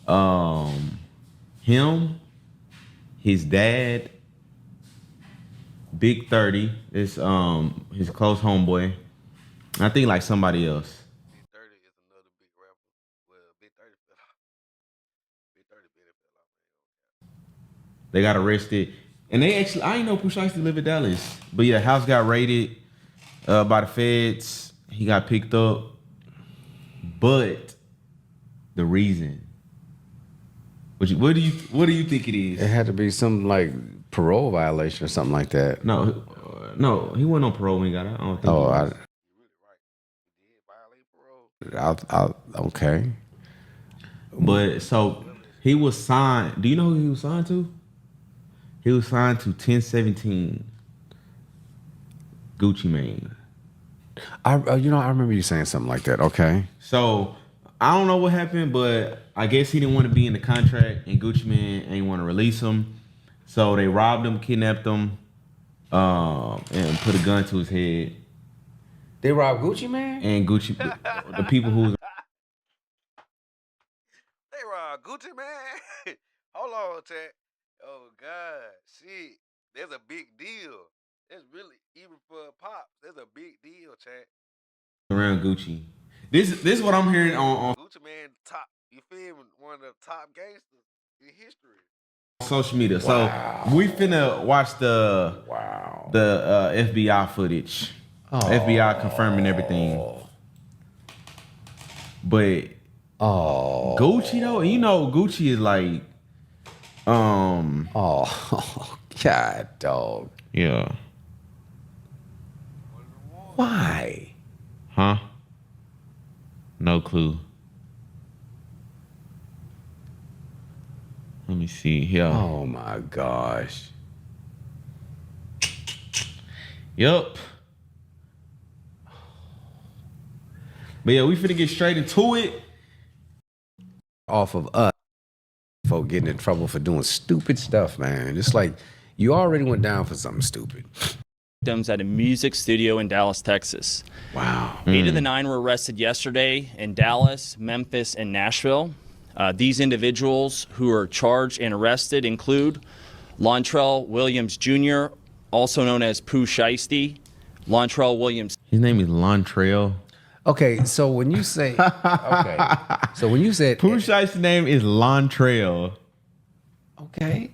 Um, him, his dad, Big 30 is his close homeboy. I think like somebody else. They got arrested, and they actually I didn't know Pooh Shiesty live in Dallas, but yeah, house got raided by the feds. He got picked up, but the reason, what do you think it is? It had to be some like parole violation or something like that. No, he wasn't on parole when he got out. I don't think. Oh, okay. But so he was signed. Do you know who he was signed to? He was signed to 1017 Gucci Mane. I remember you saying something like that. Okay. So I don't know what happened, but I guess he didn't want to be in the contract, and Gucci Mane ain't want to release him. So they robbed him, kidnapped him, and put a gun to his head. They robbed Gucci Mane? And Gucci, the people who was They robbed Gucci Mane. Hold on, chat. Oh God, shit. There's a big deal. It's really even for Pop. There's a big deal, chat. around Gucci. This is what I'm hearing on Gucci Mane, top. You feel me? One of the top gangsters in history. social media. Wow. So we finna watch the FBI footage. FBI confirming everything. But Gucci though, you know Gucci is like God, dog. yeah. Why? Huh? No clue. Let me see here. Oh my gosh. Yup. But yeah, we finna get straight into it. Off of us for getting in trouble for doing stupid stuff, man. It's like you already went down for something stupid. Victims at a music studio in Dallas, Texas. Wow. 8 of the 9 were arrested yesterday in Dallas, Memphis, and Nashville. These individuals who are charged and arrested include Lontrell Williams Jr., also known as Pooh Shiesty. Lontrell Williams. His name is Lontrell. Okay, so when you say Pooh Shiesty's name is Lontrell. Okay.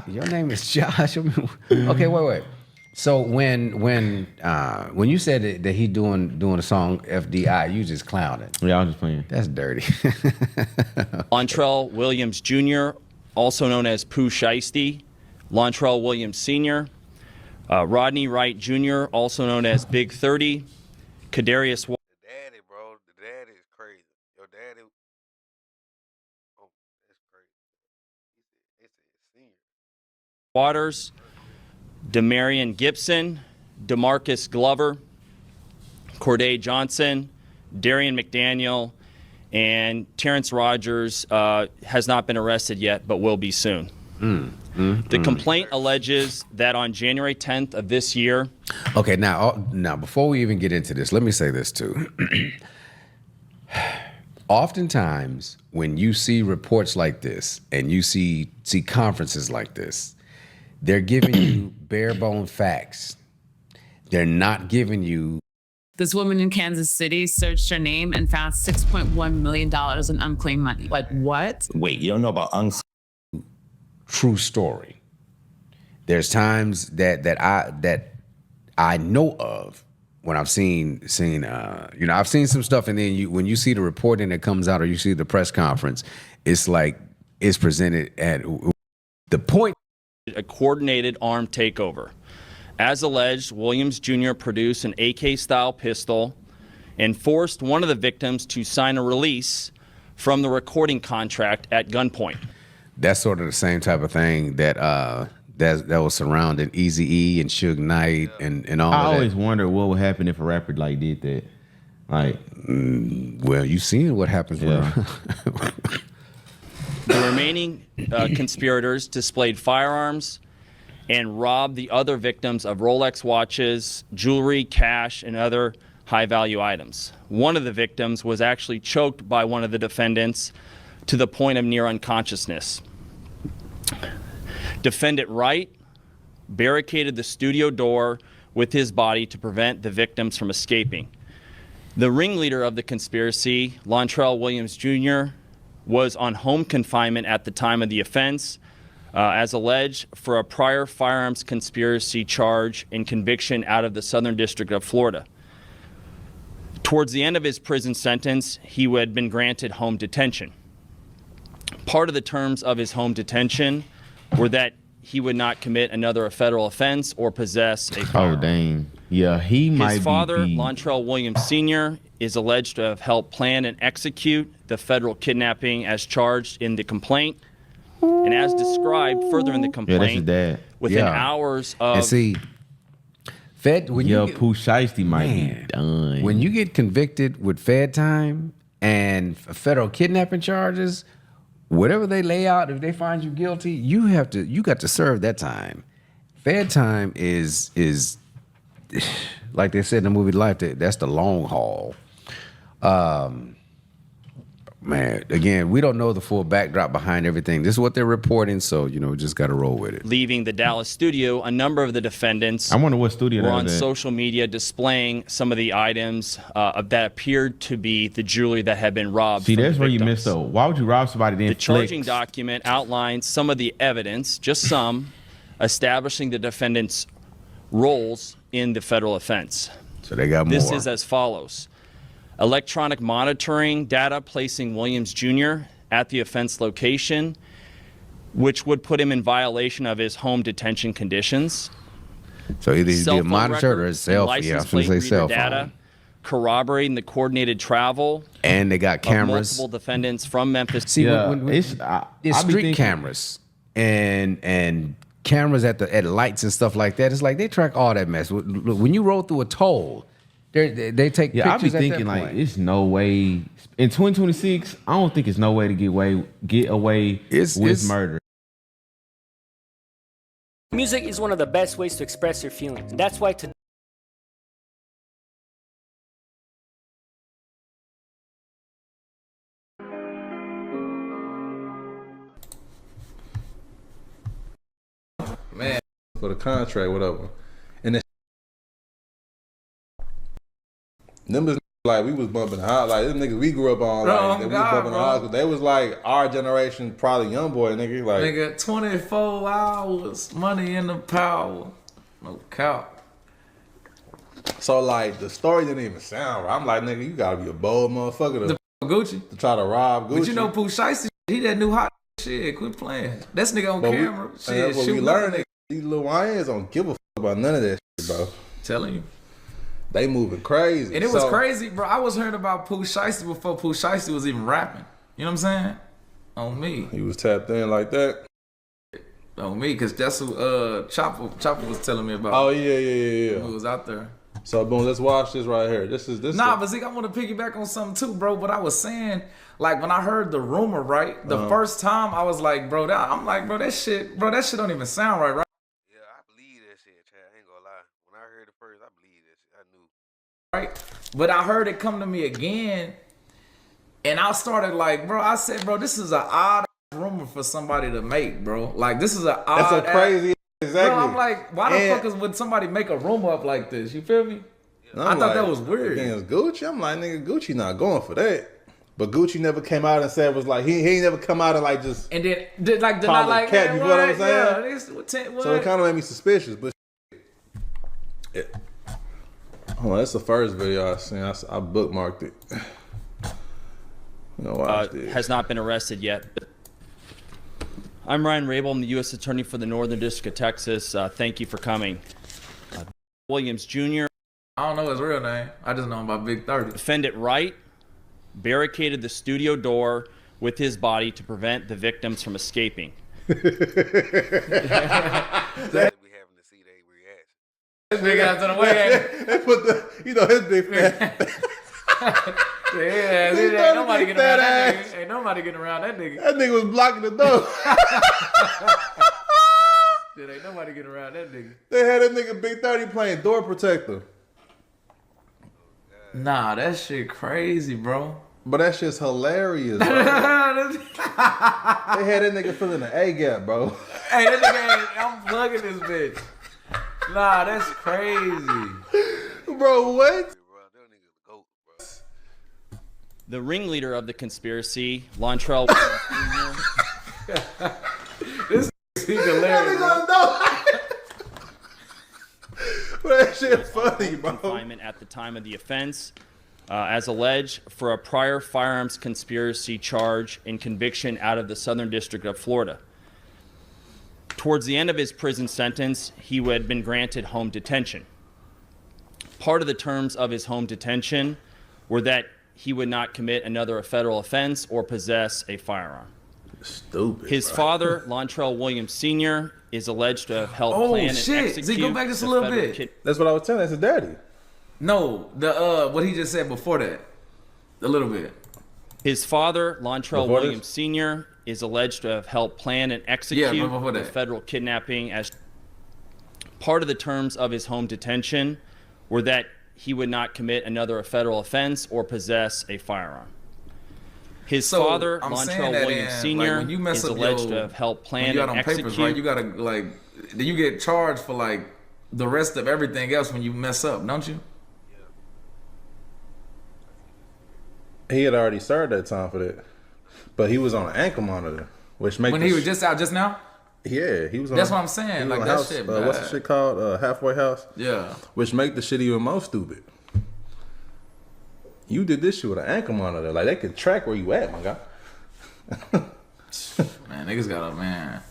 Your name is Josh. Okay, wait. So when you said that he doing a song FDI, you just clowned it. Yeah, I was just playing. That's dirty. Lontrell Williams Jr., also known as Pooh Shiesty. Lontrell Williams Sr., Rodney Wright Jr., also known as Big 30. Kadarius The daddy, bro. The daddy is crazy. Your daddy. Oh, that's crazy. He said senior. Waters, Demarion Gibson, DeMarcus Glover, Corday Johnson, Darian McDaniel, and Terrence Rogers has not been arrested yet, but will be soon. The complaint alleges that on January 10th of this year. Okay, now before we even get into this, let me say this too. Oftentimes, when you see reports like this and you see conferences like this, they're giving you bare bone facts. They're not giving you. This woman in Kansas City searched her name and found $6.1 million in unclaimed money. Like what? Wait, you don't know about True story. There's times that I know of when I've seen I've seen some stuff, and then when you see the reporting that comes out or you see the press conference, it's like it's presented at the point. A coordinated armed takeover. As alleged, Williams Jr. produced an AK-style pistol and forced one of the victims to sign a release from the recording contract at gunpoint. That's sort of the same type of thing that was surrounding Eazy-E and Suge Knight and all of that. I always wonder what would happen if a rapper like did that. Like, well, you've seen what happens. Yeah. The remaining conspirators displayed firearms and robbed the other victims of Rolex watches, jewelry, cash, and other high-value items. One of the victims was actually choked by one of the defendants to the point of near unconsciousness. Defendant Wright barricaded the studio door with his body to prevent the victims from escaping. The ringleader of the conspiracy, Lontrell Williams Jr., was on home confinement at the time of the offense, as alleged, for a prior firearms conspiracy charge and conviction out of the Southern District of Florida. Towards the end of his prison sentence, he had been granted home detention. Part of the terms of his home detention were that he would not commit another federal offense or possess a firearm. Oh, dang. Yeah, he might be. His father, Lontrell Williams Sr., is alleged to have helped plan and execute the federal kidnapping as charged in the complaint. And as described further in the complaint, that's his dad. within hours of... And see, when Yo, you get, Pooh Shiesty might be done. when you get convicted with Fed time and federal kidnapping charges, whatever they lay out, if they find you guilty, you got to serve that time. Fed time is like they said in the movie Life, that's the long haul. Man, again, we don't know the full backdrop behind everything. This is what they're reporting, so just got to roll with it. Leaving the Dallas studio, a number of the defendants I wonder what studio were that on was at. social media displaying some of the items that appeared to be the jewelry that had been robbed. See, from that's the where you victims. missed though. Why would you rob somebody then The charging flex? document outlines some of the evidence, just some, establishing the defendants' roles in the federal offense. So they got more. This is as follows. Electronic monitoring data placing Williams Jr. at the offense location, which would put him in violation of his home detention conditions. So either he's Cell being phone monitored or records his cell phone. and Yeah, I was license going to plate say cell reader data, phone. corroborating the coordinated travel And they got of cameras. multiple defendants from Memphis. See, Yeah, when it's it's be street thinking- cameras and cameras at lights and stuff like that. It's like they track all that mess. Look, when you roll through a toll, they take Yeah, I be pictures thinking at that like point. it's no way in 2026. I don't think it's no way to get away with murder. Music is one of the best ways to express your feelings. That's why today. Man, for the contract, whatever. And then them is like we was bumping hot, like them niggas we grew up on, Bro, like that we was God, bumping bro. hot. 'Cause they was like our generation, probably young boy nigga. Like Nigga, 24 hours, money in the power. No cap. so, like the story didn't even sound right. I'm like, nigga, you gotta be a bold motherfucker to Gucci. try to rob Gucci. But you know, Pooh Shiesty, he that new hot shit. Quit playing. That's nigga on But camera. and Shit, that's what we shooting learned. up. These little YNs don't give a fuck about none of that shit, bro. Telling you. They moving crazy. And it was So- crazy, bro. I was hearing about Pooh Shiesty before Pooh Shiesty was even rapping. You know what I'm saying? On me. He was tapped in like that. On me, because that's who Chopper was telling me about. Oh yeah. Who was out there. So boom, let's watch this right here. This Nah, but Zeke, I want to piggyback on something too, bro. But I was saying, like, when I heard the rumor, right, the first time I was like, bro, that shit don't even sound right? Yeah, I believe that shit, Chad. I ain't gonna lie. When I heard it first, I believe that shit. I knew. Right? But I heard it come to me again, and I started like, bro, I said, bro, this is an odd rumor for somebody to make, bro. Like, this is an odd. That's a crazy. Exactly. Bro, I'm like, why the fuck would somebody make a rumor up like this? You feel me? I thought that was weird. Against Gucci, I'm like, nigga, Gucci not going for that. But Gucci never came out and said was like he ain't never come out and like just. And then did not Call like it cat, hey, you feel what I'm what? saying? Yeah, what? So it kind of made me suspicious. But hold on, that's the first video I seen. I bookmarked it. You know, watch this. Has not been arrested yet. I'm Ryan Rabel. I'm the U.S. Attorney for the Northern District of Texas. Thank you for coming. Williams Jr. I don't know his real name. I just know him by Big 30. Defendant Wright barricaded the studio door with his body to prevent the victims from escaping. We having to see their reaction. This nigga after the way. They put the, his big fat. Yeah, He ain't done nobody big getting around fat that nigga. Ain't nobody getting around that nigga. That nigga was blocking the door. Shit, ain't nobody getting around that nigga. They had that nigga Big 30 playing door protector. Nah, that shit crazy, bro. But that shit's hilarious, bro. They had that nigga filling the A gap, bro. Hey, that nigga ain't, I'm plugging this bitch. Nah, that's crazy. Bro, what? Bro, that nigga's a goat, bro. The ringleader of the conspiracy, Lontrell This is hilarious, bro. Bro, that shit's funny, bro. confinement at the time of the offense, as alleged for a prior firearms conspiracy charge and conviction out of the Southern District of Florida. Towards the end of his prison sentence, he had been granted home detention. Part of the terms of his home detention were that he would not commit another federal offense or possess a firearm. Stupid. His bro. father, Lontrell Williams Sr., is alleged to have helped Oh, plan and shit. execute See, go back just a the little federal bit. That's what I was telling. That's his daddy. No, the what he just said before that. A little bit. His father, Lontrell Before Williams Sr., is alleged to have helped plan and execute before the that. federal kidnapping. As part of the terms of his home detention were that he would not commit another federal offense or possess a firearm. His So, father, I'm saying Lontrell that Williams in, Sr., like, when you mess is up alleged your- to have helped When plan you got and on execute. papers, right? You gotta like, then you get charged for like the rest of everything else when you mess up, don't you? He had already served that time for that, but he was on an ankle monitor, which makes When he was just out just now. yeah, he was. On That's a- what I'm saying, he was like, on that house, shit what's the bad. shit called? Halfway house. Yeah. Which make the shit even more stupid. You did this shit with an ankle monitor, like they could track where you at, my guy. Man, niggas got a man.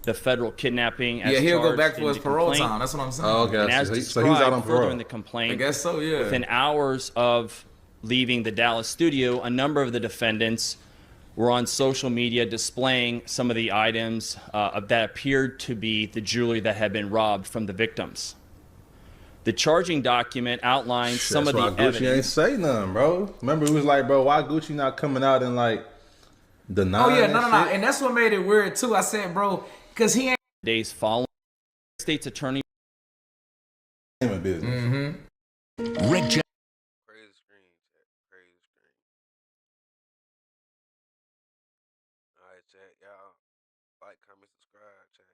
The federal kidnapping. As Yeah, he'll go charged back in for his the parole complaint. time. That's what I'm saying. Oh, okay. And as So described he's out on further parole. in the complaint, I guess so, yeah. within hours of leaving the Dallas studio, a number of the defendants were on social media displaying some of the items that appeared to be the jewelry that had been robbed from the victims. The charging document outlines some That's of why the Gucci ain't evidence. say nothing, bro. Remember, it was like, bro, why Gucci not coming out and like denying? Oh yeah, no. shit? And that's what made it weird too. I said, bro, cause he ain't Days following, state's attorney Business. Rick James. Crazy screen, chat. Crazy screen. All right, chat. Y'all like, comment, subscribe, chat.